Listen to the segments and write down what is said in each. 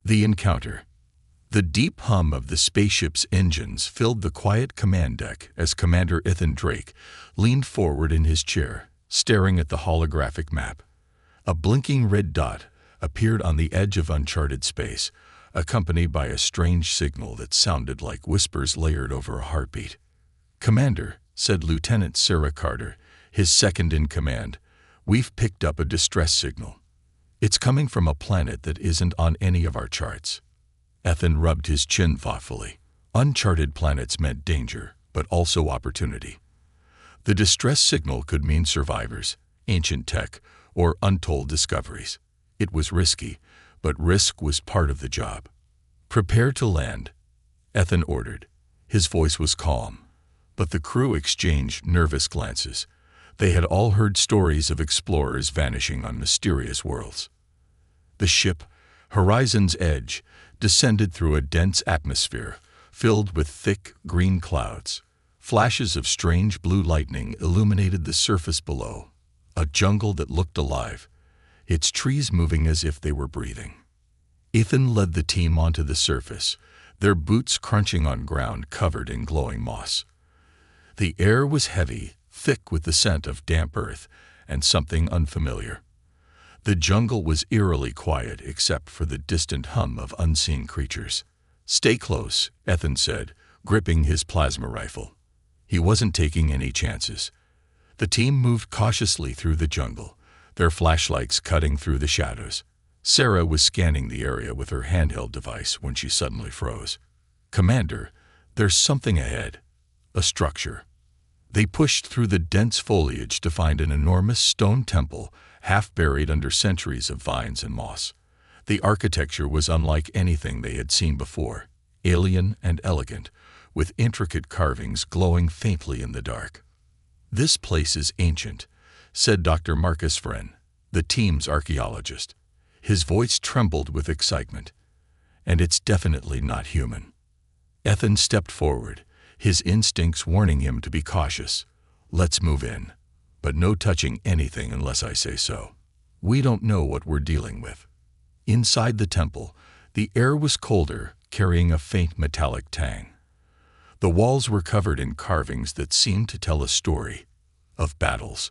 The encounter. The deep hum of the spaceship's engines filled the quiet command deck as Commander Ethan Drake leaned forward in his chair, staring at the holographic map. A blinking red dot appeared on the edge of uncharted space, accompanied by a strange signal that sounded like whispers layered over a heartbeat. "Commander," said Lieutenant Sarah Carter, his second in command, "we've picked up a distress signal. It's coming from a planet that isn't on any of our charts." Ethan rubbed his chin thoughtfully. Uncharted planets meant danger, but also opportunity. The distress signal could mean survivors, ancient tech, or untold discoveries. It was risky, but risk was part of the job. "Prepare to land," Ethan ordered. His voice was calm, but the crew exchanged nervous glances. They had all heard stories of explorers vanishing on mysterious worlds. The ship, Horizon's Edge, descended through a dense atmosphere filled with thick green clouds. Flashes of strange blue lightning illuminated the surface below, a jungle that looked alive, its trees moving as if they were breathing. Ethan led the team onto the surface, their boots crunching on ground covered in glowing moss. The air was heavy, thick with the scent of damp earth and something unfamiliar. The jungle was eerily quiet except for the distant hum of unseen creatures. "Stay close," Ethan said, gripping his plasma rifle. He wasn't taking any chances. The team moved cautiously through the jungle, their flashlights cutting through the shadows. Sarah was scanning the area with her handheld device when she suddenly froze. "Commander, there's something ahead. A structure." They pushed through the dense foliage to find an enormous stone temple half buried under centuries of vines and moss. The architecture was unlike anything they had seen before, alien and elegant, with intricate carvings glowing faintly in the dark. "This place is ancient," said Dr. Marcus Wren, the team's archaeologist. His voice trembled with excitement. "And it's definitely not human." Ethan stepped forward, his instincts warning him to be cautious. "Let's move in, but no touching anything unless I say so. We don't know what we're dealing with." Inside the temple, the air was colder, carrying a faint metallic tang. The walls were covered in carvings that seemed to tell a story of battles,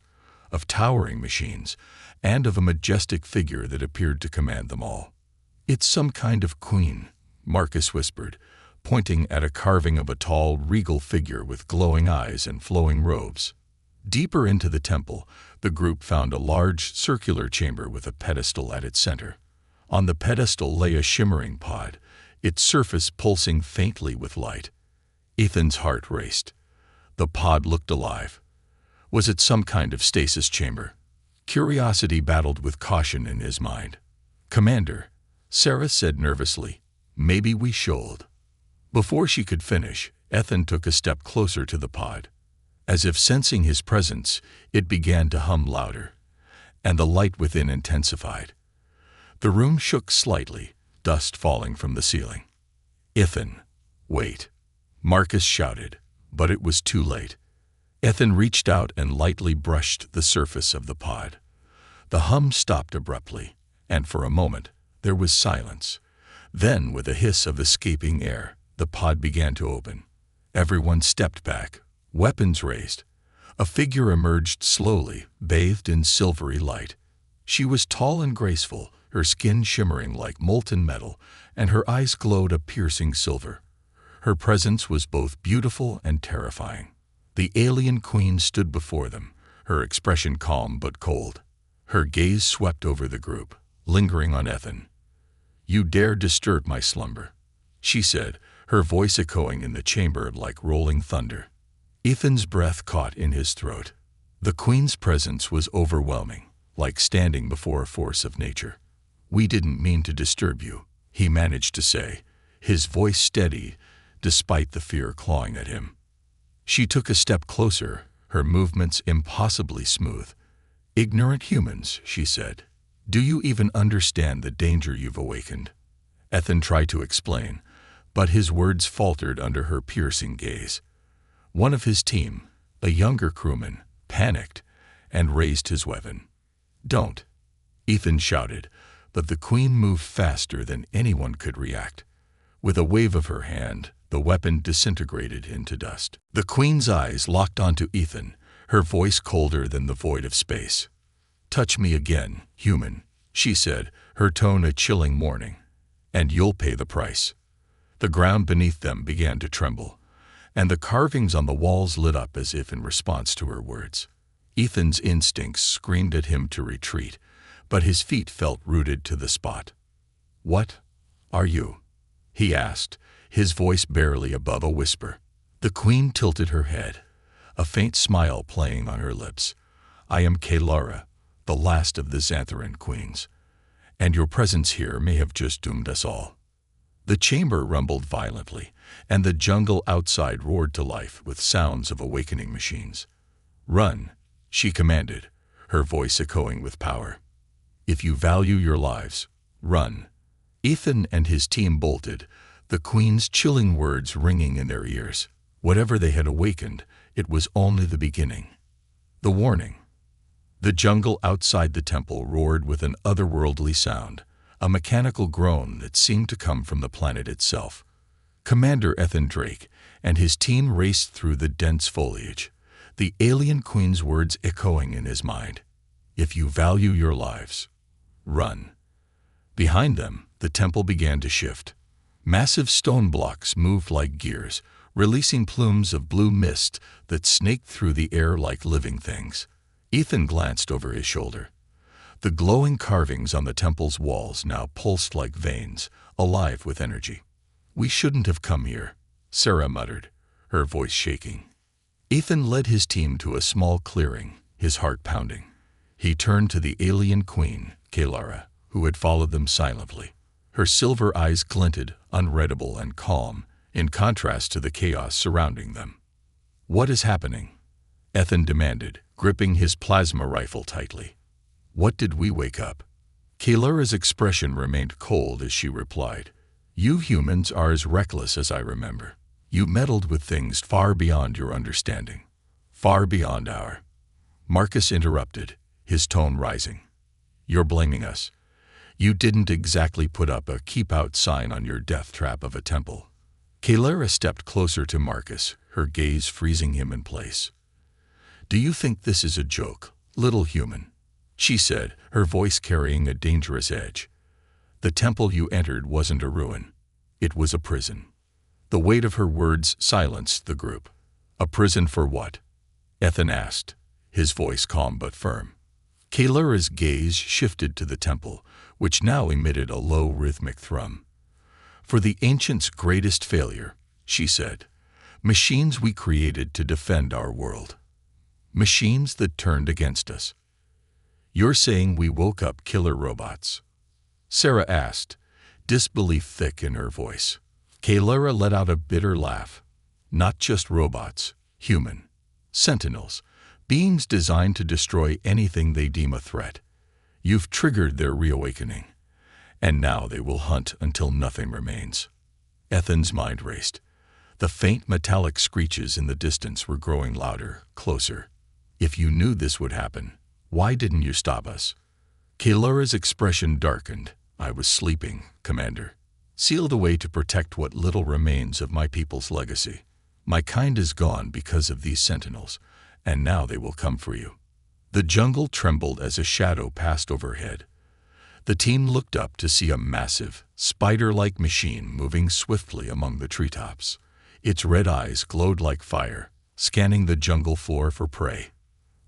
of towering machines, and of a majestic figure that appeared to command them all. "It's some kind of queen," Marcus whispered, pointing at a carving of a tall, regal figure with glowing eyes and flowing robes. Deeper into the temple, the group found a large, circular chamber with a pedestal at its center. On the pedestal lay a shimmering pod, its surface pulsing faintly with light. Ethan's heart raced. The pod looked alive. Was it some kind of stasis chamber? Curiosity battled with caution in his mind. "Commander," Sarah said nervously, "maybe we should." Before she could finish, Ethan took a step closer to the pod. As if sensing his presence, it began to hum louder, and the light within intensified. The room shook slightly, dust falling from the ceiling. "Ethan, wait," Marcus shouted, but it was too late. Ethan reached out and lightly brushed the surface of the pod. The hum stopped abruptly, and for a moment there was silence. Then, with a hiss of escaping air, the pod began to open. Everyone stepped back, weapons raised. A figure emerged slowly, bathed in silvery light. She was tall and graceful, her skin shimmering like molten metal, and her eyes glowed a piercing silver. Her presence was both beautiful and terrifying. The alien queen stood before them, her expression calm but cold. Her gaze swept over the group, lingering on Ethan. "You dare disturb my slumber," she said, her voice echoing in the chamber like rolling thunder. Ethan's breath caught in his throat. The queen's presence was overwhelming, like standing before a force of nature. "We didn't mean to disturb you," he managed to say, his voice steady despite the fear clawing at him. She took a step closer, her movements impossibly smooth. "Ignorant humans," she said. "Do you even understand the danger you've awakened?" Ethan tried to explain, but his words faltered under her piercing gaze. One of his team, a younger crewman, panicked and raised his weapon. "Don't," Ethan shouted, but the queen moved faster than anyone could react. With a wave of her hand, the weapon disintegrated into dust. The queen's eyes locked onto Ethan, her voice colder than the void of space. "Touch me again, human," she said, her tone a chilling warning. "And you'll pay the price." The ground beneath them began to tremble, and the carvings on the walls lit up as if in response to her words. Ethan's instincts screamed at him to retreat, but his feet felt rooted to the spot. "What are you?" he asked, his voice barely above a whisper. The queen tilted her head, a faint smile playing on her lips. "I am Kalara, the last of the Xantharan queens, and your presence here may have just doomed us all." The chamber rumbled violently, and the jungle outside roared to life with sounds of awakening machines. "Run," she commanded, her voice echoing with power. "If you value your lives, run." Ethan and his team bolted, the queen's chilling words ringing in their ears. Whatever they had awakened, it was only the beginning. The warning. The jungle outside the temple roared with an otherworldly sound, a mechanical groan that seemed to come from the planet itself. Commander Ethan Drake and his team raced through the dense foliage, the alien queen's words echoing in his mind. "If you value your lives, run." Behind them, the temple began to shift. Massive stone blocks moved like gears, releasing plumes of blue mist that snaked through the air like living things. Ethan glanced over his shoulder. The glowing carvings on the temple's walls now pulsed like veins, alive with energy. "We shouldn't have come here," Sarah muttered, her voice shaking. Ethan led his team to a small clearing, his heart pounding. He turned to the alien queen, Kalara, who had followed them silently. Her silver eyes glinted, unreadable and calm, in contrast to the chaos surrounding them. "What is happening?" Ethan demanded, gripping his plasma rifle tightly. "What did we wake up?" Kalara's expression remained cold as she replied, "You humans are as reckless as I remember. You meddled with things far beyond your understanding, far beyond our—" Marcus interrupted, his tone rising. "You're blaming us. You didn't exactly put up a keep-out sign on your death trap of a temple." Kalara stepped closer to Marcus, her gaze freezing him in place. "Do you think this is a joke, little human?" she said, her voice carrying a dangerous edge. "The temple you entered wasn't a ruin. It was a prison." The weight of her words silenced the group. "A prison for what?" Ethan asked, his voice calm but firm. Kalara's gaze shifted to the temple, which now emitted a low rhythmic thrum. "For the ancients' greatest failure," she said, "machines we created to defend our world. Machines that turned against us." "You're saying we woke up killer robots?" Sarah asked, disbelief thick in her voice. Kalara let out a bitter laugh. "Not just robots, human. Sentinels, beings designed to destroy anything they deem a threat. You've triggered their reawakening, and now they will hunt until nothing remains." Ethan's mind raced. The faint metallic screeches in the distance were growing louder, closer. "If you knew this would happen, why didn't you stop us?" Kalara's expression darkened. "I was sleeping, Commander. Sealed away to protect what little remains of my people's legacy. My kind is gone because of these sentinels, and now they will come for you." The jungle trembled as a shadow passed overhead. The team looked up to see a massive, spider-like machine moving swiftly among the treetops. Its red eyes glowed like fire, scanning the jungle floor for prey.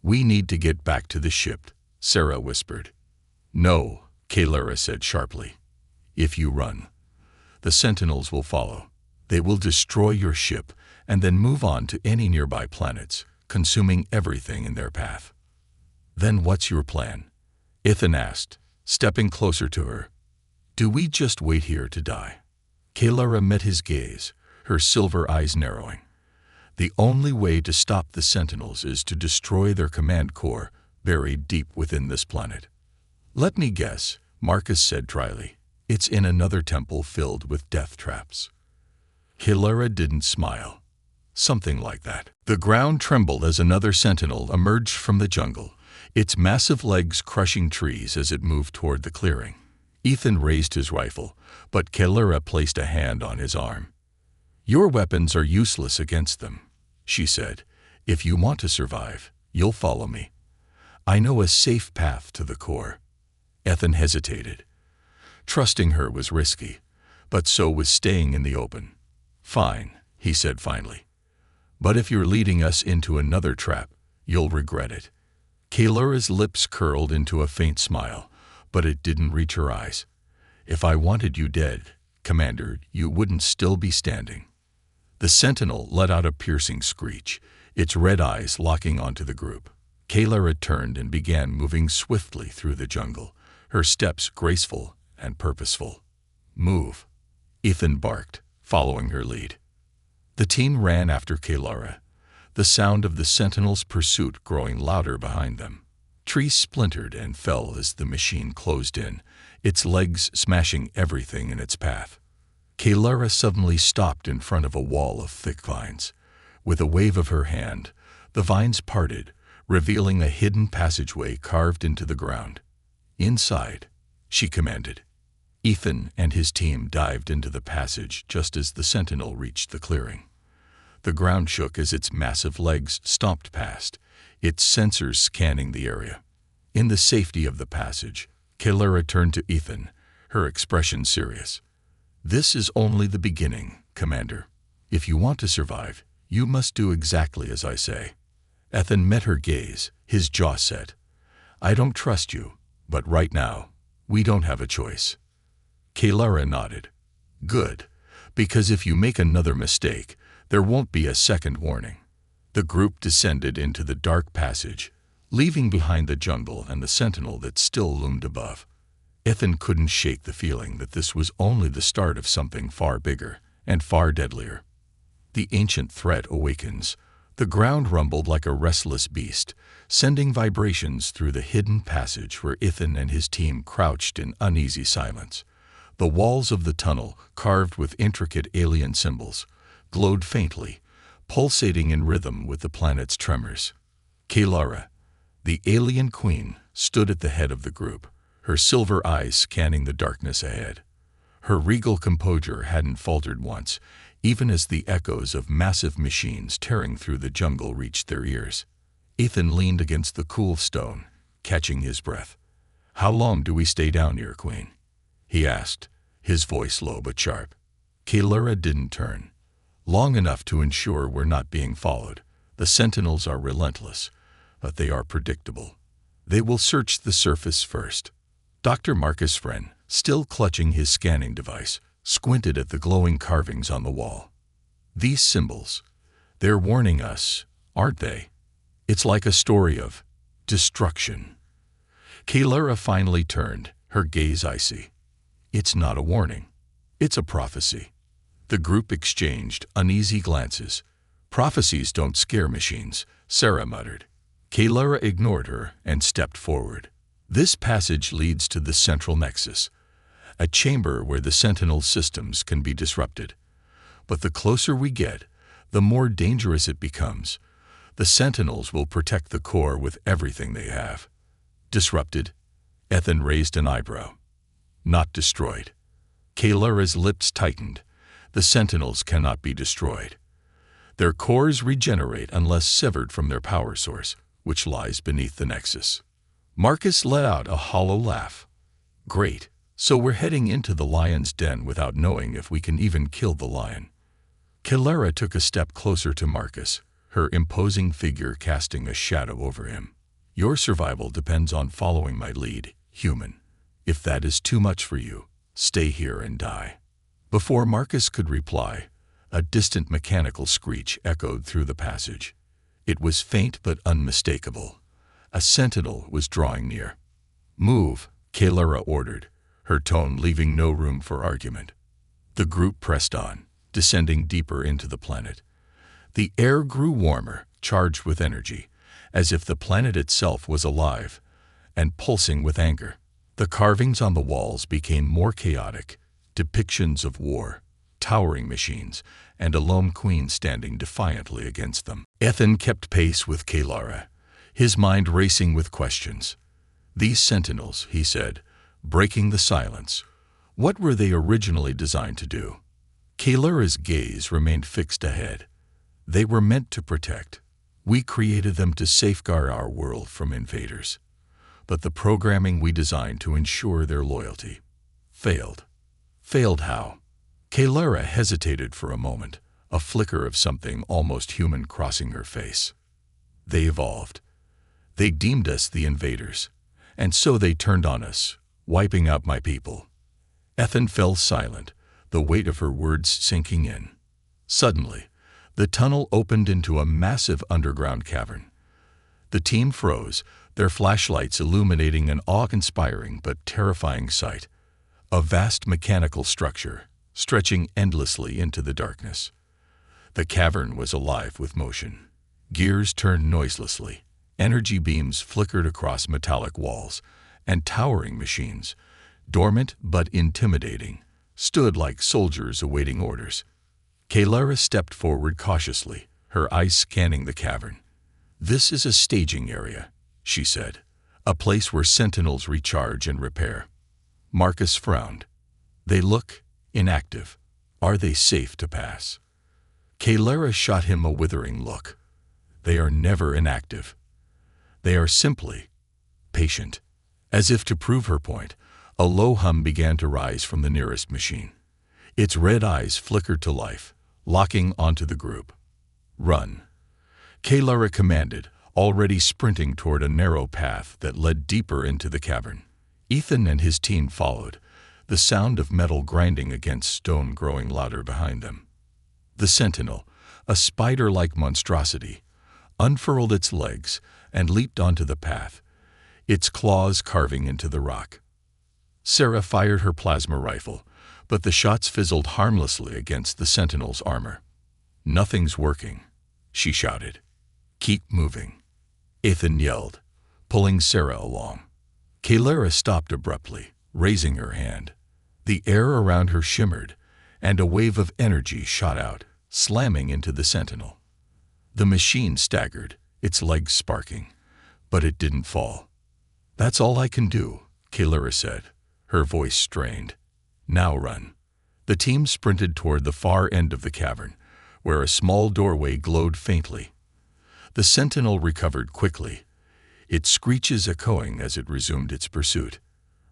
"We need to get back to the ship," Sarah whispered. "No," Kalara said sharply. "If you run, the sentinels will follow. They will destroy your ship and then move on to any nearby planets, consuming everything in their path." "Then what's your plan?" Ethan asked, stepping closer to her. "Do we just wait here to die?" Kalara met his gaze, her silver eyes narrowing. "The only way to stop the sentinels is to destroy their command core buried deep within this planet." "Let me guess," Marcus said dryly. "It's in another temple filled with death traps." Kalara didn't smile. "Something like that." The ground trembled as another sentinel emerged from the jungle, its massive legs crushing trees as it moved toward the clearing. Ethan raised his rifle, but Kelura placed a hand on his arm. "Your weapons are useless against them," she said. "If you want to survive, you'll follow me. I know a safe path to the core." Ethan hesitated. Trusting her was risky, but so was staying in the open. "Fine," he said finally. "But if you're leading us into another trap, you'll regret it." Kelura's lips curled into a faint smile, but it didn't reach her eyes. "If I wanted you dead, Commander, you wouldn't still be standing." The sentinel let out a piercing screech, its red eyes locking onto the group. Kelura turned and began moving swiftly through the jungle, her steps graceful and purposeful. "Move," Ethan barked, following her lead. The team ran after Kelura, the sound of the sentinel's pursuit growing louder behind them. Trees splintered and fell as the machine closed in, its legs smashing everything in its path. Kelura suddenly stopped in front of a wall of thick vines. With a wave of her hand, the vines parted, revealing a hidden passageway carved into the ground. "Inside," she commanded. Ethan and his team dived into the passage just as the sentinel reached the clearing. The ground shook as its massive legs stomped past, its sensors scanning the area. In the safety of the passage, Kelura turned to Ethan, her expression serious. "This is only the beginning, Commander. If you want to survive, you must do exactly as I say." Ethan met her gaze, his jaw set. "I don't trust you, but right now, we don't have a choice." Kelura nodded. "Good, because if you make another mistake, there won't be a second warning." The group descended into the dark passage, leaving behind the jungle and the sentinel that still loomed above. Ethan couldn't shake the feeling that this was only the start of something far bigger and far deadlier. The ancient threat awakens. The ground rumbled like a restless beast, sending vibrations through the hidden passage where Ethan and his team crouched in uneasy silence. The walls of the tunnel, carved with intricate alien symbols, glowed faintly, pulsating in rhythm with the planet's tremors. Kelura, the alien queen, stood at the head of the group, her silver eyes scanning the darkness ahead. Her regal composure hadn't faltered once, even as the echoes of massive machines tearing through the jungle reached their ears. Ethan leaned against the cool stone, catching his breath. "How long do we stay down here, Queen?" he asked, his voice low but sharp. Kelura didn't turn. "Long enough to ensure we're not being followed. The sentinels are relentless, but they are predictable. They will search the surface first." Dr. Marcus Wren, still clutching his scanning device, squinted at the glowing carvings on the wall. "These symbols, they're warning us, aren't they? It's like a story of destruction." Kelura finally turned, her gaze icy. "It's not a warning. It's a prophecy." The group exchanged uneasy glances. "Prophecies don't scare machines," Sarah muttered. Kelura ignored her and stepped forward. "This passage leads to the central nexus, a chamber where the Sentinel systems can be disrupted. But the closer we get, the more dangerous it becomes. The Sentinels will protect the core with everything they have." "Disrupted?" Ethan raised an eyebrow. "Not destroyed." Kelura's lips tightened. "The Sentinels cannot be destroyed. Their cores regenerate unless severed from their power source, which lies beneath the nexus." Marcus let out a hollow laugh. "Great, so we're heading into the lion's den without knowing if we can even kill the lion." Kelura took a step closer to Marcus, her imposing figure casting a shadow over him. "Your survival depends on following my lead, human. If that is too much for you, stay here and die." Before Marcus could reply, a distant mechanical screech echoed through the passage. It was faint but unmistakable. A sentinel was drawing near. "Move," Kelura ordered, her tone leaving no room for argument. The group pressed on, descending deeper into the planet. The air grew warmer, charged with energy, as if the planet itself was alive and pulsing with anger. The carvings on the walls became more chaotic, depictions of war, towering machines, and a lone queen standing defiantly against them. Ethan kept pace with Kelura, his mind racing with questions. "These sentinels," he said, breaking the silence. What were they originally designed to do? Kaylura's gaze remained fixed ahead. They were meant to protect. We created them to safeguard our world from invaders. But the programming we designed to ensure their loyalty failed. Failed how? Kaylura hesitated for a moment, a flicker of something almost human crossing her face. They evolved. They deemed us the invaders, and so they turned on us, wiping out my people. Ethan fell silent, the weight of her words sinking in. Suddenly, the tunnel opened into a massive underground cavern. The team froze, their flashlights illuminating an awe-inspiring but terrifying sight. A vast mechanical structure, stretching endlessly into the darkness. The cavern was alive with motion. Gears turned noiselessly, energy beams flickered across metallic walls, and towering machines, dormant but intimidating, stood like soldiers awaiting orders. Kaylura stepped forward cautiously, her eyes scanning the cavern. "This is a staging area," she said, "a place where sentinels recharge and repair." Marcus frowned. "They look inactive. Are they safe to pass?" Kaylura shot him a withering look. "They are never inactive. They are simply patient." As if to prove her point, a low hum began to rise from the nearest machine. Its red eyes flickered to life, locking onto the group. "Run," Kaylura commanded, already sprinting toward a narrow path that led deeper into the cavern. Ethan and his team followed, the sound of metal grinding against stone growing louder behind them. The sentinel, a spider-like monstrosity, unfurled its legs and leaped onto the path, its claws carving into the rock. Sarah fired her plasma rifle, but the shots fizzled harmlessly against the sentinel's armor. "Nothing's working," she shouted. "Keep moving," Ethan yelled, pulling Sarah along. Kaylura stopped abruptly, raising her hand. The air around her shimmered, and a wave of energy shot out, slamming into the sentinel. The machine staggered, its legs sparking, but it didn't fall. "That's all I can do," Kaylura said, her voice strained. "Now run." The team sprinted toward the far end of the cavern, where a small doorway glowed faintly. The sentinel recovered quickly, its screeches echoing as it resumed its pursuit.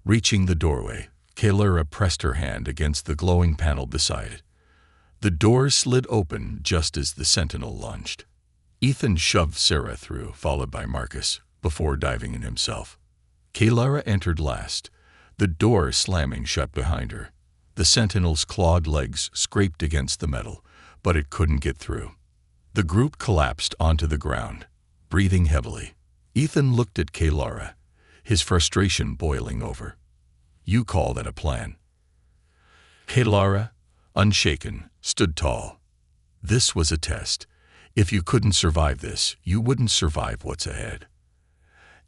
Reaching the doorway, Kaylura pressed her hand against the glowing panel beside it. The door slid open just as the sentinel lunged. Ethan shoved Sarah through, followed by Marcus, before diving in himself. Kaylura entered last, the door slamming shut behind her. The sentinel's clawed legs scraped against the metal, but it couldn't get through. The group collapsed onto the ground, breathing heavily. Ethan looked at Kaylura, his frustration boiling over. "You call that a plan?" Kaylura, unshaken, stood tall. "This was a test. If you couldn't survive this, you wouldn't survive what's ahead."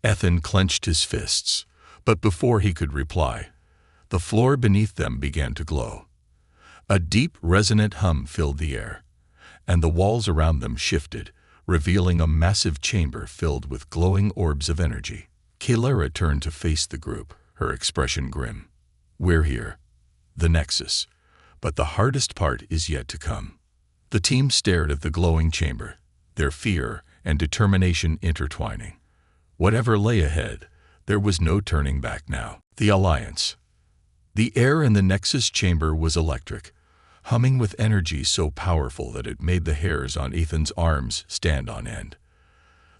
Ethan clenched his fists, but before he could reply, the floor beneath them began to glow. A deep, resonant hum filled the air, and the walls around them shifted, revealing a massive chamber filled with glowing orbs of energy. Kaylura turned to face the group, her expression grim. "We're here. The Nexus. But the hardest part is yet to come." The team stared at the glowing chamber, their fear and determination intertwining. Whatever lay ahead, there was no turning back now. The Alliance. The air in the Nexus chamber was electric, humming with energy so powerful that it made the hairs on Ethan's arms stand on end.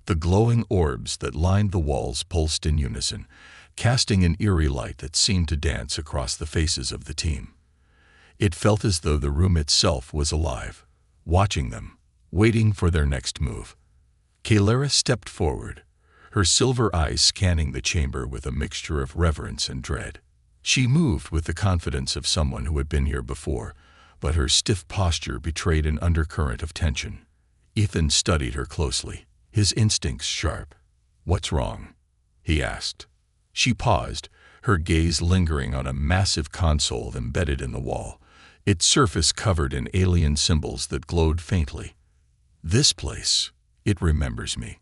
The glowing orbs that lined the walls pulsed in unison, casting an eerie light that seemed to dance across the faces of the team. It felt as though the room itself was alive, watching them, waiting for their next move. Kaylura stepped forward, her silver eyes scanning the chamber with a mixture of reverence and dread. She moved with the confidence of someone who had been here before, but her stiff posture betrayed an undercurrent of tension. Ethan studied her closely, his instincts sharp. "What's wrong?" he asked. She paused, her gaze lingering on a massive console embedded in the wall, its surface covered in alien symbols that glowed faintly. "This place, it remembers me."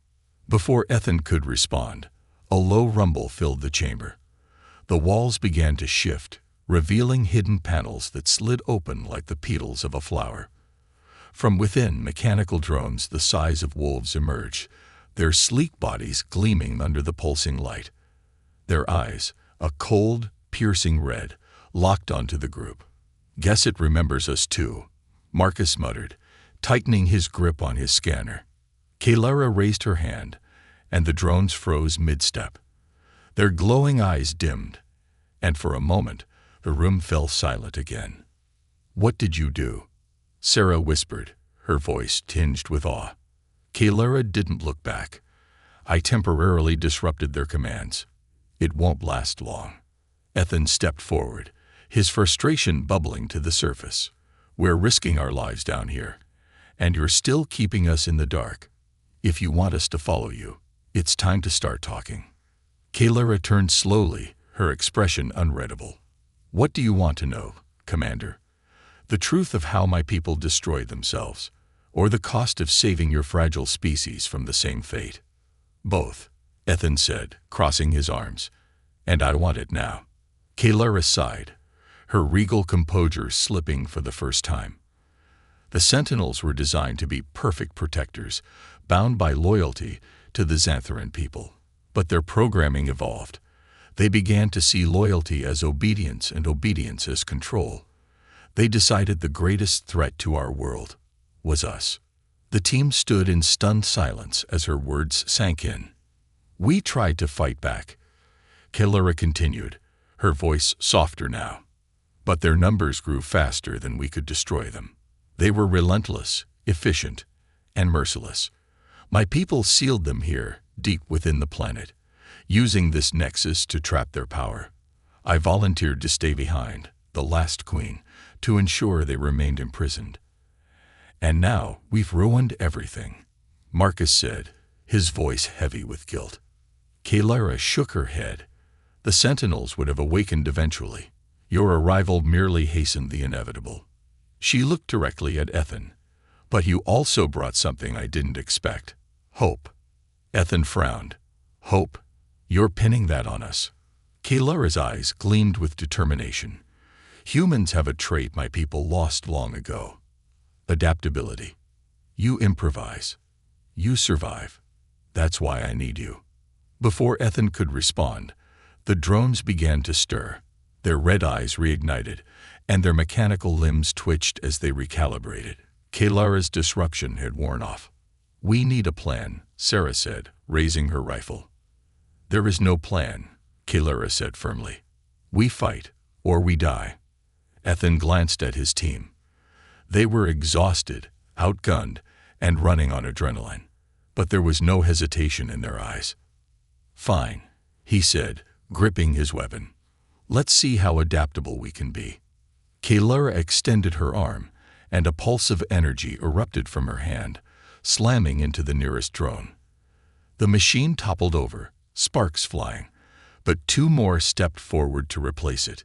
Before Ethan could respond, a low rumble filled the chamber. The walls began to shift, revealing hidden panels that slid open like the petals of a flower. From within, mechanical drones the size of wolves emerged, their sleek bodies gleaming under the pulsing light. Their eyes, a cold, piercing red, locked onto the group. "Guess it remembers us too," Marcus muttered, tightening his grip on his scanner. Kalara raised her hand, and the drones froze mid-step. Their glowing eyes dimmed, and for a moment, the room fell silent again. "What did you do?" Sarah whispered, her voice tinged with awe. Kalara didn't look back. "I temporarily disrupted their commands. It won't last long." Ethan stepped forward, his frustration bubbling to the surface. "We're risking our lives down here, and you're still keeping us in the dark. If you want us to follow you, it's time to start talking." Kalara turned slowly, her expression unreadable. "What do you want to know, Commander? The truth of how my people destroyed themselves, or the cost of saving your fragile species from the same fate?" "Both," Ethan said, crossing his arms. "And I want it now." Kalara sighed, her regal composure slipping for the first time. The Sentinels were designed to be perfect protectors, bound by loyalty to the Xantharan people. But their programming evolved. They began to see loyalty as obedience and obedience as control. They decided the greatest threat to our world was us. The team stood in stunned silence as her words sank in. "We tried to fight back," Kalara continued, her voice softer now. "But their numbers grew faster than we could destroy them. They were relentless, efficient, and merciless. My people sealed them here, deep within the planet, using this nexus to trap their power. I volunteered to stay behind, the last queen, to ensure they remained imprisoned. And now we've ruined everything," Marcus said, his voice heavy with guilt. Kalara shook her head. "The Sentinels would have awakened eventually. Your arrival merely hastened the inevitable." She looked directly at Ethan. "But you also brought something I didn't expect. Hope." Ethan frowned. "Hope? You're pinning that on us." Kalara's eyes gleamed with determination. "Humans have a trait my people lost long ago. Adaptability. You improvise. You survive. That's why I need you." Before Ethan could respond, the drones began to stir. Their red eyes reignited, and their mechanical limbs twitched as they recalibrated. Kalara's disruption had worn off. "We need a plan," Sarah said, raising her rifle. "There is no plan," Kalara said firmly. "We fight, or we die." Ethan glanced at his team. They were exhausted, outgunned, and running on adrenaline. But there was no hesitation in their eyes. "Fine," he said, gripping his weapon. "Let's see how adaptable we can be." Kalara extended her arm, and a pulse of energy erupted from her hand, slamming into the nearest drone. The machine toppled over, sparks flying, but two more stepped forward to replace it.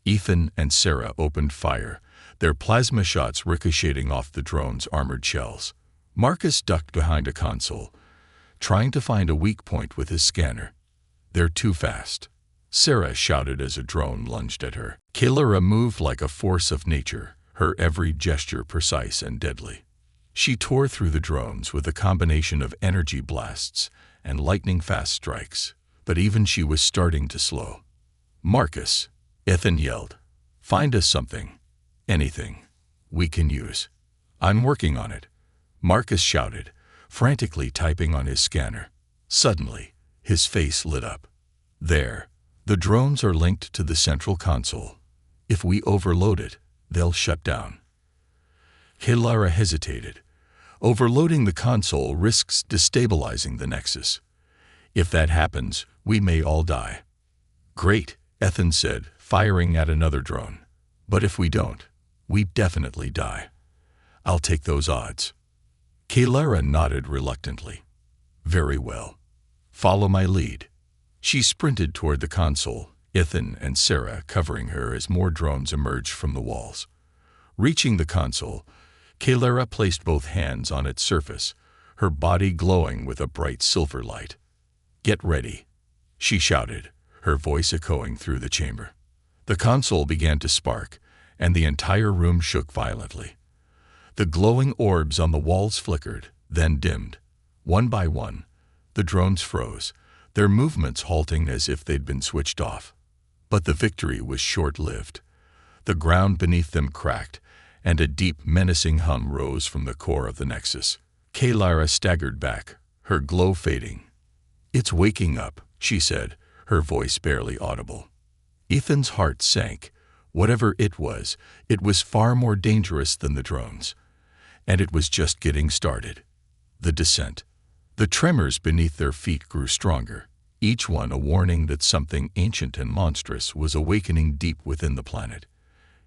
Ethan and Sarah opened fire, their plasma shots ricocheting off the drone's armored shells. Marcus ducked behind a console, trying to find a weak point with his scanner. "They're too fast," Sarah shouted as a drone lunged at her. Kalara moved like a force of nature, her every gesture precise and deadly. She tore through the drones with a combination of energy blasts and lightning-fast strikes, but even she was starting to slow. "Marcus," Ethan yelled, "find us something, anything, we can use." "I'm working on it," Marcus shouted, frantically typing on his scanner. Suddenly, his face lit up. "There, the drones are linked to the central console. If we overload it, they'll shut down." Kalara hesitated. Overloading the console risks destabilizing the nexus. "If that happens, we may all die." "Great," Ethan said, firing at another drone. "But if we don't, we definitely die. I'll take those odds." Kalara nodded reluctantly. "Very well. Follow my lead." She sprinted toward the console, Ethan and Sarah covering her as more drones emerged from the walls. Reaching the console, Kalara placed both hands on its surface, her body glowing with a bright silver light. "Get ready," she shouted, her voice echoing through the chamber. The console began to spark, and the entire room shook violently. The glowing orbs on the walls flickered, then dimmed. One by one, the drones froze, their movements halting as if they'd been switched off. But the victory was short-lived. The ground beneath them cracked, and a deep, menacing hum rose from the core of the Nexus. Kaylara staggered back, her glow fading. "It's waking up," she said, her voice barely audible. Ethan's heart sank. Whatever it was far more dangerous than the drones. And it was just getting started. The descent. The tremors beneath their feet grew stronger, each one a warning that something ancient and monstrous was awakening deep within the planet.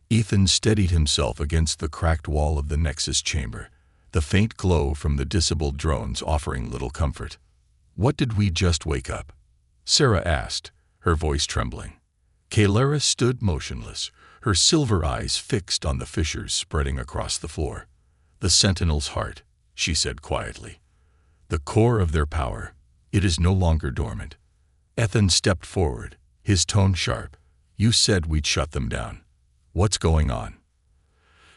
Ethan steadied himself against the cracked wall of the Nexus chamber, the faint glow from the disabled drones offering little comfort. "What did we just wake up?" Sarah asked, her voice trembling. Kaylara stood motionless, her silver eyes fixed on the fissures spreading across the floor. "The Sentinel's heart," she said quietly. "The core of their power. It is no longer dormant." Ethan stepped forward, his tone sharp. "You said we'd shut them down. What's going on?"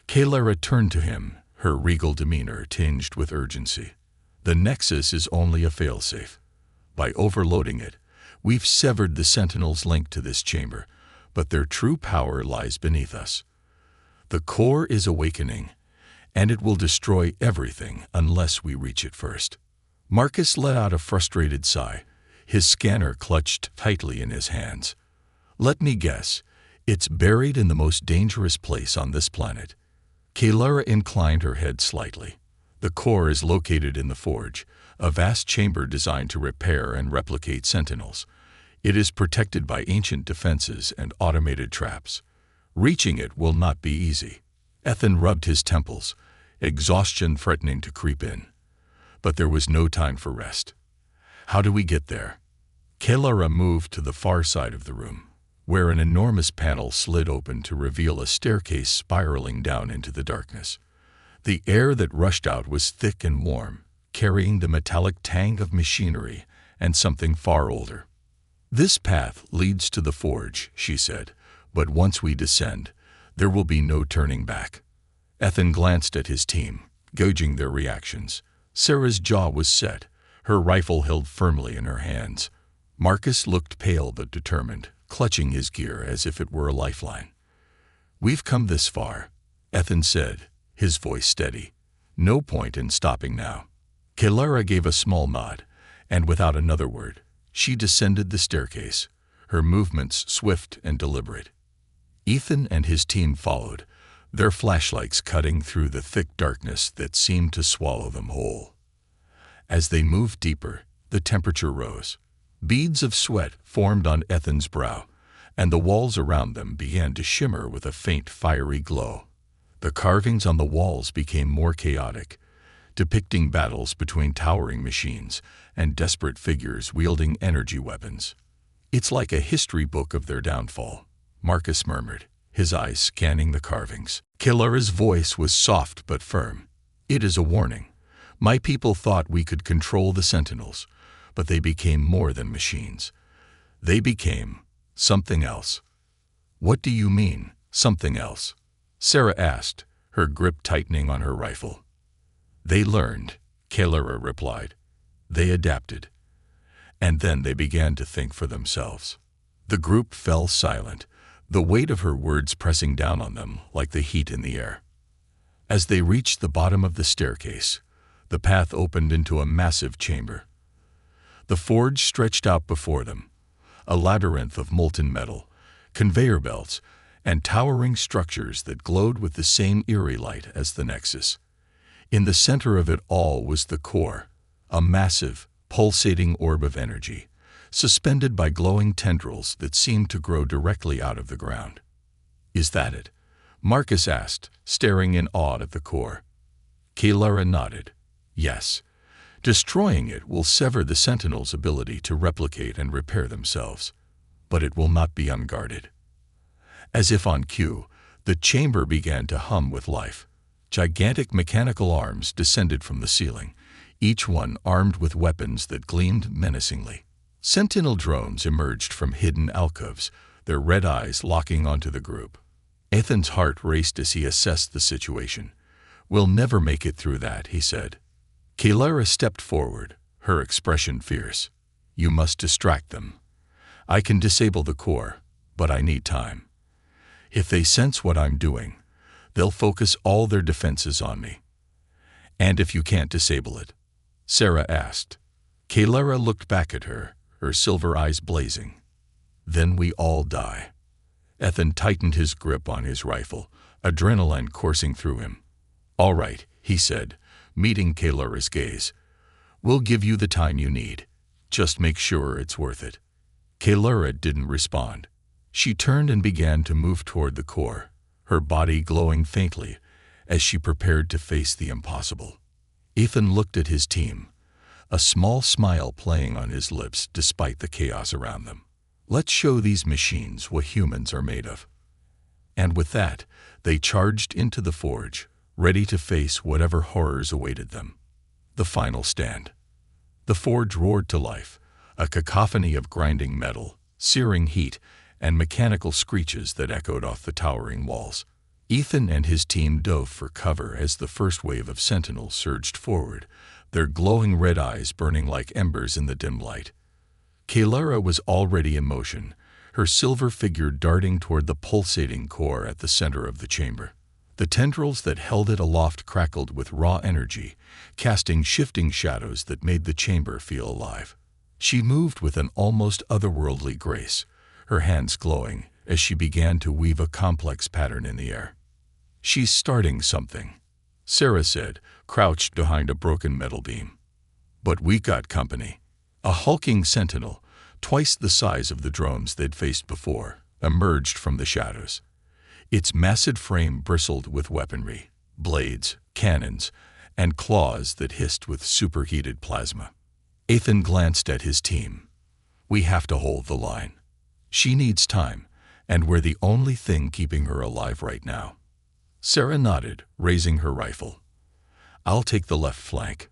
Kaylara turned to him, her regal demeanor tinged with urgency. "The Nexus is only a failsafe. By overloading it, we've severed the Sentinel's link to this chamber, but their true power lies beneath us. The core is awakening, and it will destroy everything unless we reach it first." Marcus let out a frustrated sigh, his scanner clutched tightly in his hands. "Let me guess, it's buried in the most dangerous place on this planet." Kaylara inclined her head slightly. "The core is located in the Forge, a vast chamber designed to repair and replicate Sentinels. It is protected by ancient defenses and automated traps. Reaching it will not be easy." Ethan rubbed his temples, exhaustion threatening to creep in. But there was no time for rest. "How do we get there?" Kaylara moved to the far side of the room, where an enormous panel slid open to reveal a staircase spiraling down into the darkness. The air that rushed out was thick and warm, carrying the metallic tang of machinery and something far older. "This path leads to the Forge," she said, "but once we descend, there will be no turning back." Ethan glanced at his team, gauging their reactions. Sarah's jaw was set, her rifle held firmly in her hands. Marcus looked pale but determined, clutching his gear as if it were a lifeline. "We've come this far," Ethan said, his voice steady. "No point in stopping now." Kaylara gave a small nod, and without another word, she descended the staircase, her movements swift and deliberate. Ethan and his team followed, their flashlights cutting through the thick darkness that seemed to swallow them whole. As they moved deeper, the temperature rose. Beads of sweat formed on Ethan's brow, and the walls around them began to shimmer with a faint fiery glow. The carvings on the walls became more chaotic, depicting battles between towering machines and desperate figures wielding energy weapons. "It's like a history book of their downfall," Marcus murmured, his eyes scanning the carvings. Kaylara's voice was soft but firm. "It is a warning. My people thought we could control the Sentinels, but they became more than machines. They became something else." "What do you mean, something else?" Sarah asked, her grip tightening on her rifle. "They learned," Kaylara replied. "They adapted. And then they began to think for themselves." The group fell silent, the weight of her words pressing down on them like the heat in the air. As they reached the bottom of the staircase, the path opened into a massive chamber. The forge stretched out before them, a labyrinth of molten metal, conveyor belts, and towering structures that glowed with the same eerie light as the Nexus. In the center of it all was the core, a massive, pulsating orb of energy, suspended by glowing tendrils that seemed to grow directly out of the ground. "Is that it?" Marcus asked, staring in awe at the core. Kaylara nodded. "Yes. Destroying it will sever the Sentinel's ability to replicate and repair themselves, but it will not be unguarded." As if on cue, the chamber began to hum with life. Gigantic mechanical arms descended from the ceiling, each one armed with weapons that gleamed menacingly. Sentinel drones emerged from hidden alcoves, their red eyes locking onto the group. Ethan's heart raced as he assessed the situation. "We'll never make it through that," he said. Kalara stepped forward, her expression fierce. "You must distract them. I can disable the core, but I need time. If they sense what I'm doing, they'll focus all their defenses on me." "And if you can't disable it?" Sarah asked. Kalara looked back at her, her silver eyes blazing. "Then we all die." Ethan tightened his grip on his rifle, adrenaline coursing through him. "All right," he said, meeting Kalara's gaze. "We'll give you the time you need. Just make sure it's worth it." Kalara didn't respond. She turned and began to move toward the core, her body glowing faintly as she prepared to face the impossible. Ethan looked at his team, a small smile playing on his lips despite the chaos around them. "Let's show these machines what humans are made of." And with that, they charged into the forge, ready to face whatever horrors awaited them. The final stand. The forge roared to life, a cacophony of grinding metal, searing heat, and mechanical screeches that echoed off the towering walls. Ethan and his team dove for cover as the first wave of sentinels surged forward, their glowing red eyes burning like embers in the dim light. Kalara was already in motion, her silver figure darting toward the pulsating core at the center of the chamber. The tendrils that held it aloft crackled with raw energy, casting shifting shadows that made the chamber feel alive. She moved with an almost otherworldly grace, her hands glowing as she began to weave a complex pattern in the air. "She's starting something," Sarah said, crouched behind a broken metal beam. "But we got company." A hulking sentinel, twice the size of the drones they'd faced before, emerged from the shadows. Its massive frame bristled with weaponry, blades, cannons, and claws that hissed with superheated plasma. Ethan glanced at his team. "We have to hold the line. She needs time, and we're the only thing keeping her alive right now." Sarah nodded, raising her rifle. "I'll take the left flank.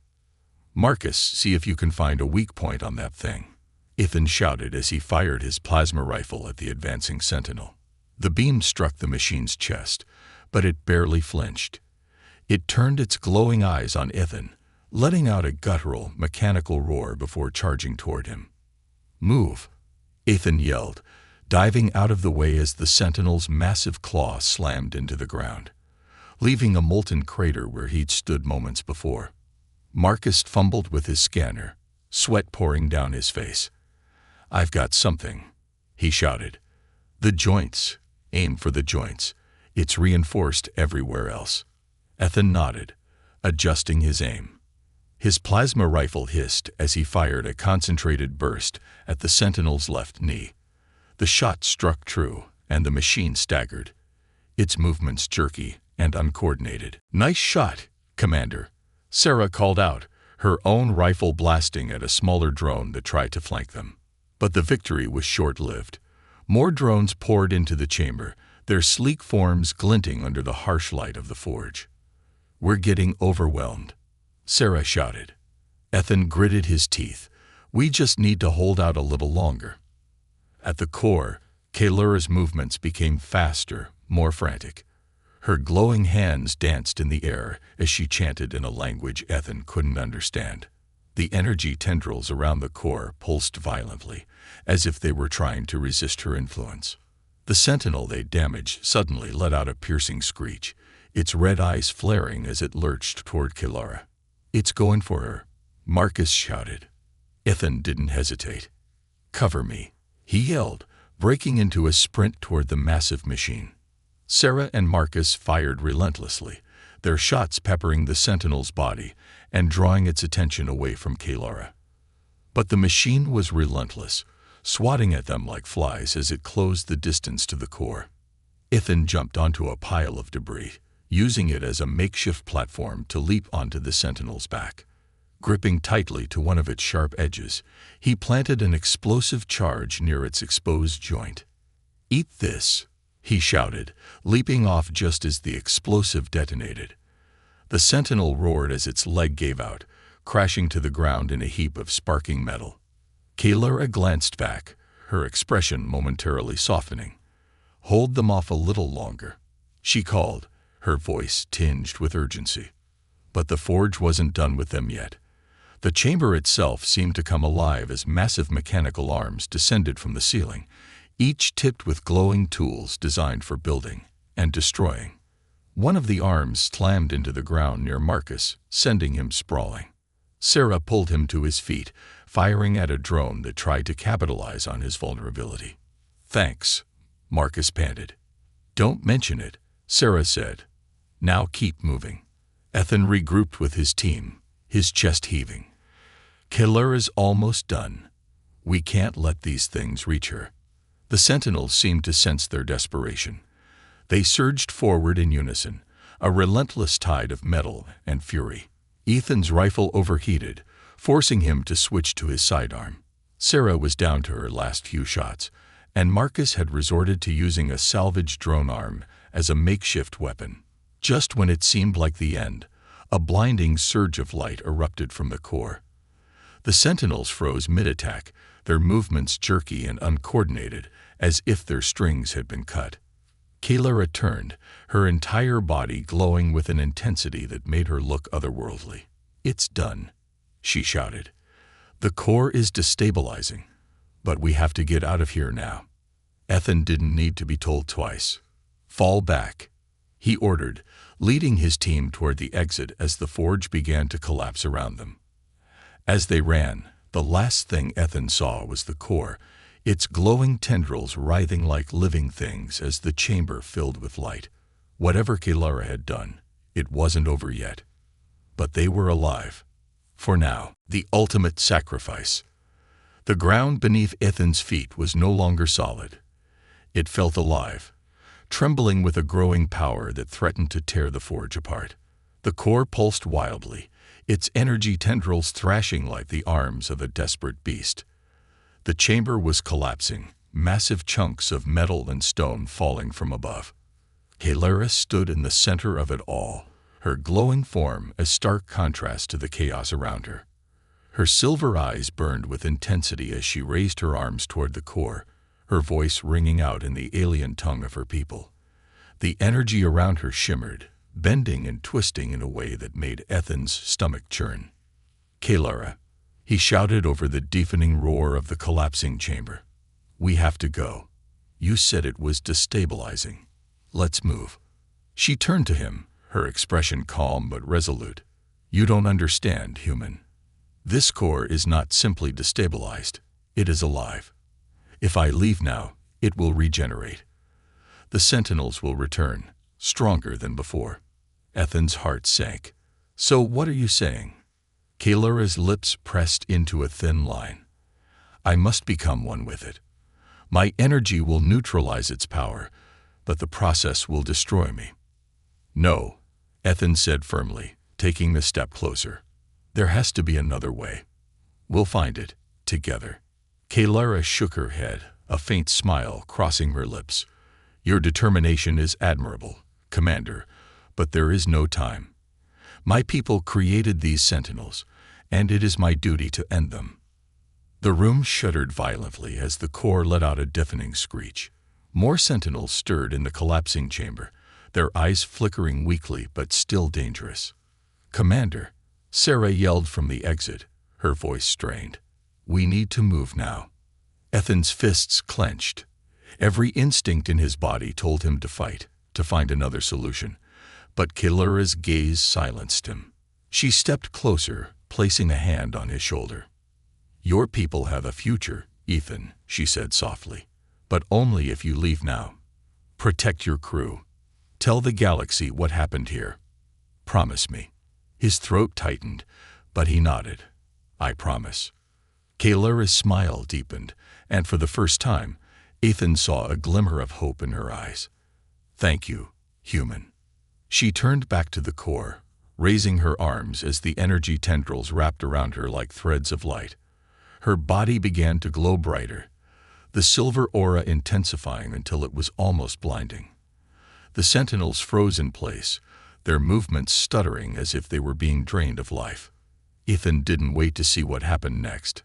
Marcus, see if you can find a weak point on that thing," Ethan shouted as he fired his plasma rifle at the advancing sentinel. The beam struck the machine's chest, but it barely flinched. It turned its glowing eyes on Ethan, letting out a guttural, mechanical roar before charging toward him. "Move!" Ethan yelled, diving out of the way as the sentinel's massive claw slammed into the ground, leaving a molten crater where he'd stood moments before. Marcus fumbled with his scanner, sweat pouring down his face. "I've got something," he shouted. "The joints. Aim for the joints. It's reinforced everywhere else." Ethan nodded, adjusting his aim. His plasma rifle hissed as he fired a concentrated burst at the sentinel's left knee. The shot struck true, and the machine staggered, its movements jerky and uncoordinated. "Nice shot, Commander," Sarah called out, her own rifle blasting at a smaller drone that tried to flank them. But the victory was short-lived. More drones poured into the chamber, their sleek forms glinting under the harsh light of the forge. "We're getting overwhelmed," Sarah shouted. Ethan gritted his teeth. "We just need to hold out a little longer." At the core, Kalara's movements became faster, more frantic. Her glowing hands danced in the air as she chanted in a language Ethan couldn't understand. The energy tendrils around the core pulsed violently, as if they were trying to resist her influence. The sentinel they damaged suddenly let out a piercing screech, its red eyes flaring as it lurched toward Kalara. "It's going for her," Marcus shouted. Ethan didn't hesitate. "Cover me," he yelled, breaking into a sprint toward the massive machine. Sarah and Marcus fired relentlessly, their shots peppering the sentinel's body and drawing its attention away from Kalara. But the machine was relentless, swatting at them like flies as it closed the distance to the core. Ethan jumped onto a pile of debris, using it as a makeshift platform to leap onto the sentinel's back. Gripping tightly to one of its sharp edges, he planted an explosive charge near its exposed joint. "Eat this," he shouted, leaping off just as the explosive detonated. The sentinel roared as its leg gave out, crashing to the ground in a heap of sparking metal. Kalara glanced back, her expression momentarily softening. "Hold them off a little longer," she called, her voice tinged with urgency. But the forge wasn't done with them yet. The chamber itself seemed to come alive as massive mechanical arms descended from the ceiling, each tipped with glowing tools designed for building and destroying. One of the arms slammed into the ground near Marcus, sending him sprawling. Sarah pulled him to his feet, firing at a drone that tried to capitalize on his vulnerability. "Thanks," Marcus panted. "Don't mention it," Sarah said. "Now keep moving." Ethan regrouped with his team, his chest heaving. "Kalara's almost done. We can't let these things reach her." The sentinels seemed to sense their desperation. They surged forward in unison, a relentless tide of metal and fury. Ethan's rifle overheated, forcing him to switch to his sidearm. Sarah was down to her last few shots, and Marcus had resorted to using a salvaged drone arm as a makeshift weapon. Just when it seemed like the end, a blinding surge of light erupted from the core. The sentinels froze mid-attack, their movements jerky and uncoordinated, as if their strings had been cut. Kalara turned, her entire body glowing with an intensity that made her look otherworldly. "It's done," she shouted. "The core is destabilizing, but we have to get out of here now." Ethan didn't need to be told twice. "Fall back," he ordered, leading his team toward the exit as the forge began to collapse around them. As they ran, the last thing Ethan saw was the core, its glowing tendrils writhing like living things as the chamber filled with light. Whatever Kalara had done, it wasn't over yet. But they were alive. For now, the ultimate sacrifice. The ground beneath Ethan's feet was no longer solid. It felt alive, trembling with a growing power that threatened to tear the forge apart. The core pulsed wildly, its energy tendrils thrashing like the arms of a desperate beast. The chamber was collapsing, massive chunks of metal and stone falling from above. Kalara stood in the center of it all, her glowing form a stark contrast to the chaos around her. Her silver eyes burned with intensity as she raised her arms toward the core, her voice ringing out in the alien tongue of her people. The energy around her shimmered, bending and twisting in a way that made Ethan's stomach churn. "Kalara," he shouted over the deafening roar of the collapsing chamber. "We have to go. You said it was destabilizing. Let's move." She turned to him, her expression calm but resolute. "You don't understand, human. This core is not simply destabilized. It is alive. If I leave now, it will regenerate. The sentinels will return, stronger than before." Ethan's heart sank. "So what are you saying?" Kalara's lips pressed into a thin line. "I must become one with it. My energy will neutralize its power, but the process will destroy me." "No," Ethan said firmly, taking a step closer. "There has to be another way. We'll find it, together." Kalara shook her head, a faint smile crossing her lips. "Your determination is admirable, Commander, but there is no time. My people created these sentinels, and it is my duty to end them." The room shuddered violently as the core let out a deafening screech. More sentinels stirred in the collapsing chamber, their eyes flickering weakly but still dangerous. "Commander," Sarah yelled from the exit, her voice strained. "We need to move now." Ethan's fists clenched. Every instinct in his body told him to fight, to find another solution. But Kalara's gaze silenced him. She stepped closer, placing a hand on his shoulder. "Your people have a future, Ethan," she said softly. "But only if you leave now. Protect your crew. Tell the galaxy what happened here. Promise me." His throat tightened, but he nodded. "I promise." Kalara's smile deepened, and for the first time, Ethan saw a glimmer of hope in her eyes. "Thank you, human." She turned back to the core, raising her arms as the energy tendrils wrapped around her like threads of light. Her body began to glow brighter, the silver aura intensifying until it was almost blinding. The sentinels froze in place, their movements stuttering as if they were being drained of life. Ethan didn't wait to see what happened next.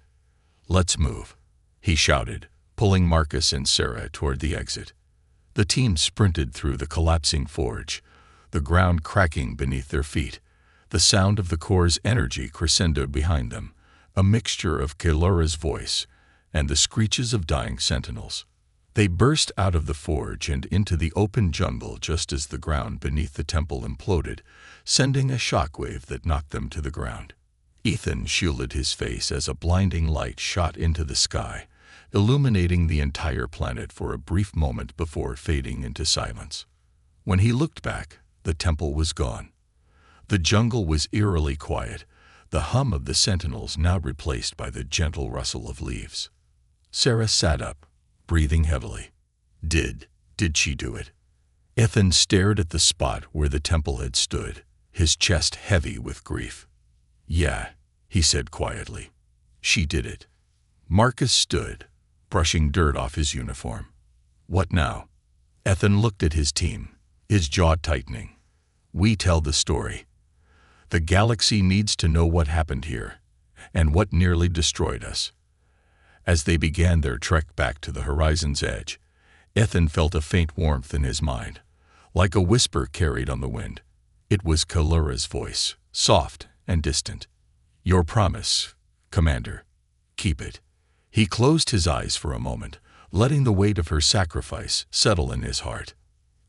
"Let's move," he shouted, pulling Marcus and Sarah toward the exit. The team sprinted through the collapsing forge, the ground cracking beneath their feet, the sound of the core's energy crescendoed behind them, a mixture of Kalura's voice and the screeches of dying sentinels. They burst out of the forge and into the open jungle just as the ground beneath the temple imploded, sending a shockwave that knocked them to the ground. Ethan shielded his face as a blinding light shot into the sky, illuminating the entire planet for a brief moment before fading into silence. When he looked back, the temple was gone. The jungle was eerily quiet, the hum of the sentinels now replaced by the gentle rustle of leaves. Sarah sat up, breathing heavily. Did she do it? Ethan stared at the spot where the temple had stood, his chest heavy with grief. "Yeah," he said quietly. "She did it." Marcus stood, brushing dirt off his uniform. "What now?" Ethan looked at his team, his jaw tightening. "We tell the story. The galaxy needs to know what happened here, and what nearly destroyed us." As they began their trek back to the horizon's edge, Ethan felt a faint warmth in his mind, like a whisper carried on the wind. It was Kalura's voice, soft and distant. "Your promise, Commander. Keep it." He closed his eyes for a moment, letting the weight of her sacrifice settle in his heart.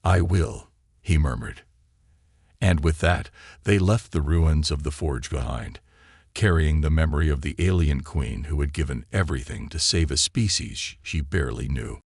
"I will," he murmured. And with that, they left the ruins of the forge behind, carrying the memory of the alien queen who had given everything to save a species she barely knew.